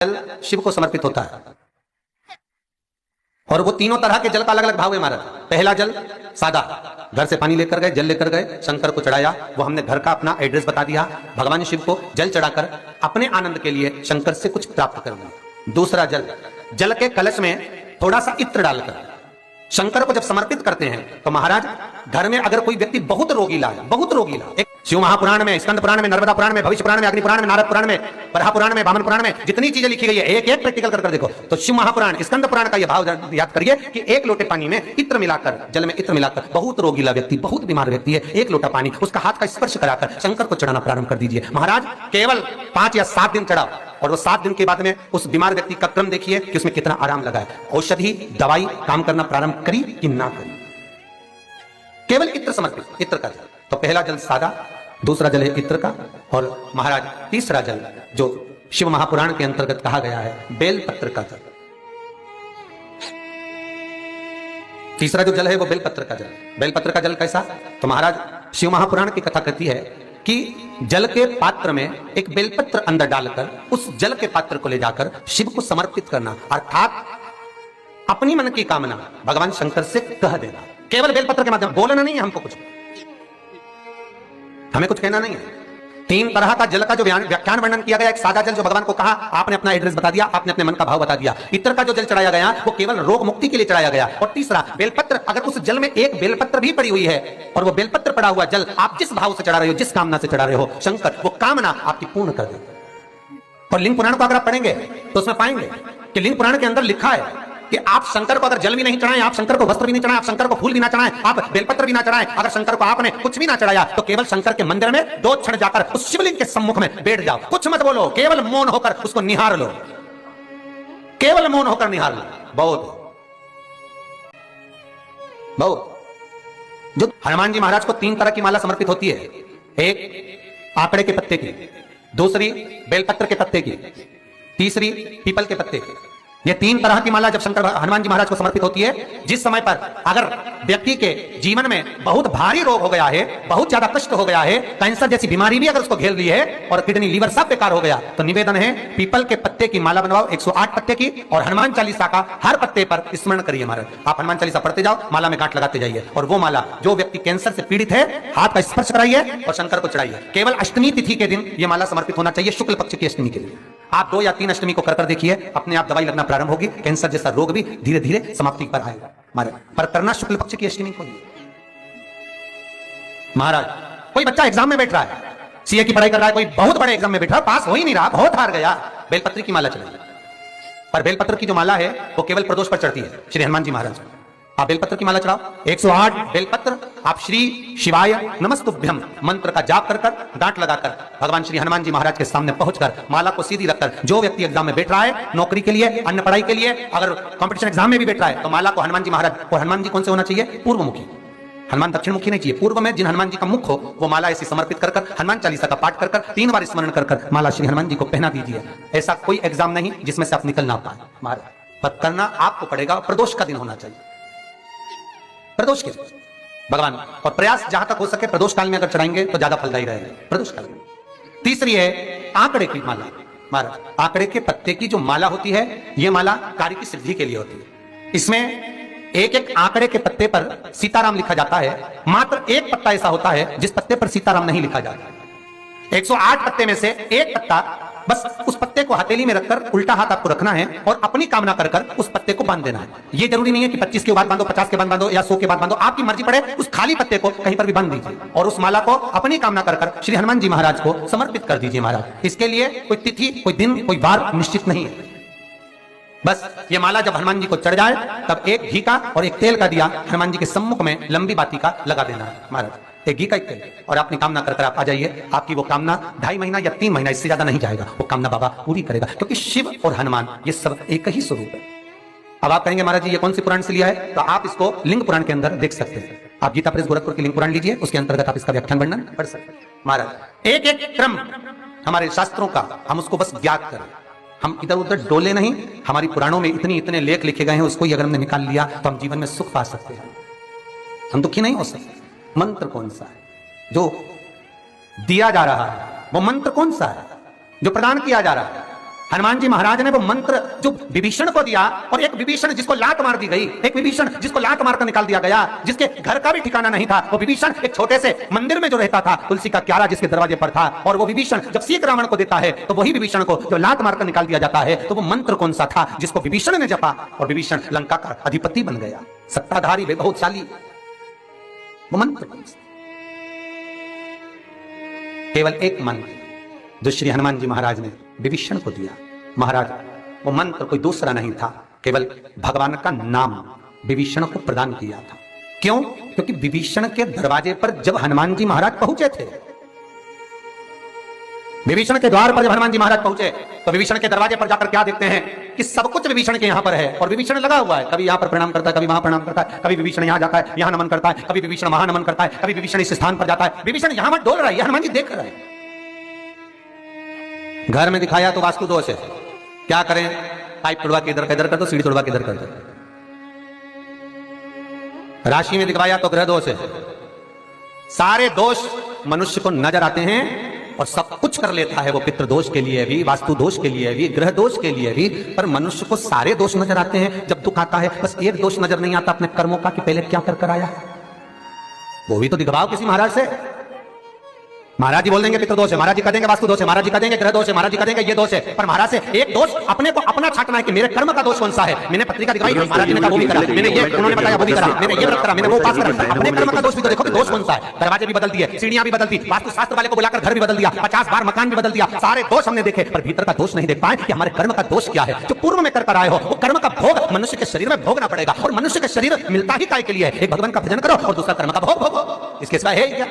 जल शिव को समर्पित होता है और वो तीनों तरह के जल का अलग अलग भाव है महाराज। पहला जल सादा, घर से पानी लेकर गए, जल लेकर गए, शंकर को चढ़ाया, वो हमने घर का अपना एड्रेस बता दिया, भगवान शिव को जल चढ़ाकर अपने आनंद के लिए शंकर से कुछ प्राप्त कर लिया। दूसरा जल, जल के कलश में थोड़ा सा इत्र डालकर शंकर को जब समर्पित करते हैं तो महाराज घर में अगर कोई व्यक्ति बहुत रोगीला है, बहुत रोगीला, एक शिव महापुराण में, स्कंद पुराण में, नर्मदा पुराण में, भविष्य पुराण में, अग्नि पुराण में, नारद पुराण में, बरहा पुराण में, वामन पुराण में जितनी चीजें लिखी गई है एक एक प्रैक्टिकल कर देखो तो शिव महापुराण, स्कंद पुराण का यह भाव याद करिए कि एक लोटे पानी में इत्र मिलाकर, जल में इत्र मिलाकर, बहुत रोगीला व्यक्ति, बहुत बीमार व्यक्ति है, एक लोटा पानी उसका हाथ का स्पर्श कराकर शंकर को चढ़ाना प्रारंभ कर दीजिए। महाराज केवल 5 या 7 दिन चढ़ाओ और वो 7 दिन के बाद में उस बीमार व्यक्ति का क्रम देखिए कि उसमें कितना आराम लगा है। औषधि दवाई काम करना प्रारंभ करी कि ना करी, केवल इत्र समर्पित, इत्र का जल। तो पहला जल सादा, दूसरा जल है इत्र का, और महाराज तीसरा जल जो शिव महापुराण के अंतर्गत कहा गया है बेलपत्र का जल। तीसरा जो जल है वो बेलपत्र का जल। बेलपत्र का जल कैसा? तो महाराज शिव महापुराण की कथा कहती है कि जल के पात्र में एक बेलपत्र अंदर डालकर उस जल के पात्र को ले जाकर शिव को समर्पित करना, अर्थात अपनी मन की कामना भगवान शंकर से कह देना, केवल बेलपत्र के माध्यम। बोलना नहीं है हमको, कुछ हमें कुछ कहना नहीं है। 3 तरह का जल का जो व्याख्यान वर्णन किया गया, एक सादा जल जो भगवान को कहा, आपने अपना एड्रेस बता दिया, आपने अपने मन का भाव बता दिया। इत्र का जो जल चढ़ाया गया वो केवल रोग मुक्ति के लिए चढ़ाया गया। और तीसरा बेलपत्र, अगर उस जल में एक बेलपत्र भी पड़ी हुई है और वो बेलपत्र पड़ा हुआ जल आप जिस भाव से चढ़ा रहे हो, जिस कामना से चढ़ा रहे हो, शंकर वो कामना आपकी पूर्ण कर देते। और लिंग पुराण को अगर आप पढ़ेंगे तो उसमें पाएंगे कि लिंग पुराण के अंदर लिखा है कि आप शंकर को अगर जल भी नहीं चढ़ाएं, आप शंकर को वस्त्र भी नहीं चढ़ाएं, आप शंकर को फूल भी ना चढ़ाएं, आप बेलपत्र भी ना चढ़ाएं, अगर शंकर को आपने कुछ भी ना चढ़ाया तो केवल शंकर के मंदिर में 2 क्षण जाकर उस शिवलिंग के सम्मुख में बैठ जाओ, कुछ मत बोलो, केवल मौन होकर उसको निहार लो, केवल मौन होकर निहार लो। बहुत बहुत जो हनुमान जी महाराज को 3 तरह की माला समर्पित होती है, एक आंकड़े के पत्ते की, दूसरी बेलपत्र के पत्ते की, तीसरी पीपल के पत्ते की। ये 3 तरह की माला जब शंकर हनुमान जी महाराज को समर्पित होती है, जिस समय पर अगर व्यक्ति के जीवन में बहुत भारी रोग हो गया है, बहुत ज्यादा कष्ट हो गया है, कैंसर जैसी बीमारी भी अगर उसको घेर ली है और किडनी लीवर सब बेकार हो गया, तो निवेदन है पीपल के पत्ते की माला बनवाओ, 108 पत्ते की, और हनुमान चालीसा का हर पत्ते पर स्मरण करिए महाराज। आप हनुमान चालीसा पढ़ते जाओ, माला में गांठ लगाते जाइए, और वो माला जो व्यक्ति कैंसर से पीड़ित है हाथ का स्पर्श कराइए और शंकर को चढ़ाइए। केवल अष्टमी तिथि के दिन ये माला समर्पित होना चाहिए, शुक्ल पक्ष की अष्टमी के दिन। आप 2 या 3 अष्टमी को कर देखिए, अपने आप दवाई लगना प्रारंभ होगी, कैंसर जैसा रोग भी धीरे धीरे समाप्ति पर आएगा महाराज। पर करना शुक्ल पक्ष की अष्टमी को। महाराज कोई बच्चा एग्जाम में बैठ रहा है, सीए की पढ़ाई कर रहा है, कोई बहुत बड़े एग्जाम में बैठा, पास हो ही नहीं रहा, बहुत हार गया, बेलपत्र की माला चढ़ाई। पर बेलपत्र की जो माला है वो केवल प्रदोष पर चढ़ती है, श्री हनुमान जी महाराज। आप बेलपत्र की माला चढ़ाओ, 108 बेलपत्र, आप श्री शिवाय नमस्तुभ्यम मंत्र का जाप कर गांठ लगाकर भगवान श्री हनुमान जी महाराज के सामने पहुंचकर माला को सीधी रखकर, जो व्यक्ति एग्जाम में बैठ रहा है, नौकरी के लिए, अन्य पढ़ाई के लिए, अगर कंपटीशन एग्जाम में भी बैठ रहा है, तो माला को हनुमान जी महाराज, और हनुमान जी कौन से होना चाहिए? पूर्वमुखी। हनुमान दक्षिण मुखी नहीं चाहिए, पूर्व में जिन हनुमान जी का मुख हो वो माला ऐसी समर्पित कर हनुमान चालीसा का पाठ कर 3 बार स्मरण कर माला श्री हनुमान जी को पहना दीजिए। ऐसा कोई एग्जाम नहीं जिसमें से आप निकल ना पाए महाराज, पर करना आपको पड़ेगा। प्रदोष का दिन होना चाहिए, प्रदोष के भगवान, और प्रयास जहां तक हो सके प्रदोष काल में अगर चढ़ाएंगे तो ज्यादा फलदायी रहेगा, प्रदोष काल में। तीसरी है आंकड़े की माला महाराज। आंकड़े के पत्ते की जो माला होती है, यह माला कार्य की सिद्धि के लिए होती है। इसमें एक एक आंकड़े के पत्ते पर सीताराम लिखा जाता है, मात्र एक पत्ता ऐसा होता है जिस पत्ते पर सीताराम नहीं लिखा जाता। 108 पत्ते में से एक पत्ता, बस उस पत्ते को हथेली में रखकर उल्टा हाथ आपको रखना है और अपनी कामना कर उस पत्ते को बांध देना है। यह जरूरी नहीं है कि 25 के बाद बांधो, 50 के बाद बांधो या 100 के बाद बांधो, आपकी मर्जी पड़े, उस खाली पत्ते को कहीं पर भी बांध दीजिए और उस माला को अपनी कामना कर श्री हनुमान जी महाराज को समर्पित कर दीजिए महाराज। इसके लिए कोई तिथि, कोई दिन, कोई वार निश्चित नहीं है। बस ये माला जब हनुमान जी को चढ़ जाए तब एक घी का और एक तेल का दिया हनुमान जी के सम्मुख में लंबी बाती का लगा देना है महाराज, एक घी का एक तेल, और अपनी कामना कर आप आ जाइए। आपकी वो कामना 2.5 महीना या 3 महीना, इससे ज्यादा नहीं जाएगा, वो कामना बाबा पूरी करेगा, क्योंकि शिव और हनुमान ये सब एक ही स्वरूप है। अब आप कहेंगे महाराज जी ये कौन सी पुराण से लिया है, तो आप इसको लिंग पुराण के अंदर देख सकते हैं। आप गीता प्रेस गोरखपुर की लिंग पुराण लीजिए, उसके अंतर्गत आप इसका व्याख्यान वर्णन पढ़ सकते हैं महाराज। एक एक क्रम हमारे शास्त्रों का हम उसको बस ज्ञात करें, हम इधर उधर डोले नहीं। हमारी पुराणों में इतने लेख लिखे गए हैं, उसको ही अगर हमने निकाल लिया तो हम जीवन में सुख पा सकते हैं, हम दुखी नहीं हो सकते। मंत्र कौन सा है जो दिया जा रहा है, वो मंत्र कौन सा है जो प्रदान किया जा रहा है, हनुमान जी महाराज ने वो मंत्र जो विभीषण को दिया, और एक विभीषण जिसको लात मार दी गई, एक विभीषण जिसको लात मारकर निकाल दिया गया, जिसके घर का भी ठिकाना नहीं था, वो विभीषण एक छोटे से मंदिर में जो रहता था, तुलसी का क्यारा जिसके दरवाजे पर था, और वो विभीषण जब सीख रावण को देता है तो वही विभीषण को जब लात मारकर निकाल दिया जाता है, तो वो मंत्र कौन सा था जिसको विभीषण ने जपा और विभीषण लंका का अधिपति बन गया, सत्ताधारी वैभवशाली, वो मंत्र कौन सा? केवल एक मंत्र जो श्री हनुमान जी महाराज ने विभीषण को दिया। महाराज, वो मंत्र कोई दूसरा नहीं था, केवल भगवान का नाम विभीषण को प्रदान किया था। क्यों? क्योंकि विभीषण के दरवाजे पर जब हनुमान जी महाराज पहुंचे थे, विभीषण के द्वार पर जब हनुमान जी महाराज पहुंचे तो विभीषण के दरवाजे पर जाकर क्या देखते हैं कि सब कुछ विभीषण के यहां पर है, और विभीषण लगा हुआ है, कभी यहां पर प्रणाम करता है, कभी वहां प्रणाम करता है, कभी विभीषण यहां जाता है, यहां नमन करता है, कभी विभीषण वहां नमन करता है, कभी विभीषण इस स्थान पर जाता है, विभीषण यहां मत डोल रहा है, हनुमान जी देख रहे हैं। घर में दिखाया तो वास्तु दोष है, क्या करें, पाइप तोड़वा के इधर का इधर कर दो, सीढ़ी तोड़वा के इधर कर दो। राशि में दिखवाया तो ग्रह दोष है। सारे दोष मनुष्य को नजर आते हैं और सब कुछ कर लेता है वो, पितृ दोष के लिए भी, वास्तु दोष के लिए भी, ग्रह दोष के लिए भी, पर मनुष्य को सारे दोष नजर आते हैं। जब दुख आता है बस एक दोष नजर नहीं आता अपने कर्मों का कि पहले क्या कर आया, वो भी तो दिखवाओ किसी महाराज से। महाराज जी बोल देंगे पितृ दोष है, महाराज जी कह देंगे वास्तु दोष है, महाराज जी कह देंगे ग्रह दोष है, महाराज जी कह देंगे ये दोष है, पर महाराज से एक दोष अपने को अपना छाटना है कि मेरे कर्म का दोष कौन सा है। मैंने पत्रिका दिखाई, महाराज जी ने कहा वो भी करा, मैंने ये उन्होंने बताया वो भी करा, मैंने ये व्रत करा, मैंने वो उपास करा, अपने कर्म का दोष भी तो देखो कि दोष कौन सा है। दरवाजे भी बदल दिए, सीढ़ियां भी बदल दी, वास्तु शास्त्र वाले को बुलाकर घर भी बदल दिया, 50 बार मकान भी बदल दिया, सारे दोष हमने देखे, पर भीतर का दोष नहीं देख पाए कि हमारे कर्म का दोष क्या है। जो पूर्व में कर आए हो वो कर्म का भोग मनुष्य के शरीर में भोगना पड़ेगा, और मनुष्य के शरीर मिलता ही काय के लिए है, एक भगवान का भजन करो और दूसरा कर्म का भोग भोगो, इसके सिवा है क्या?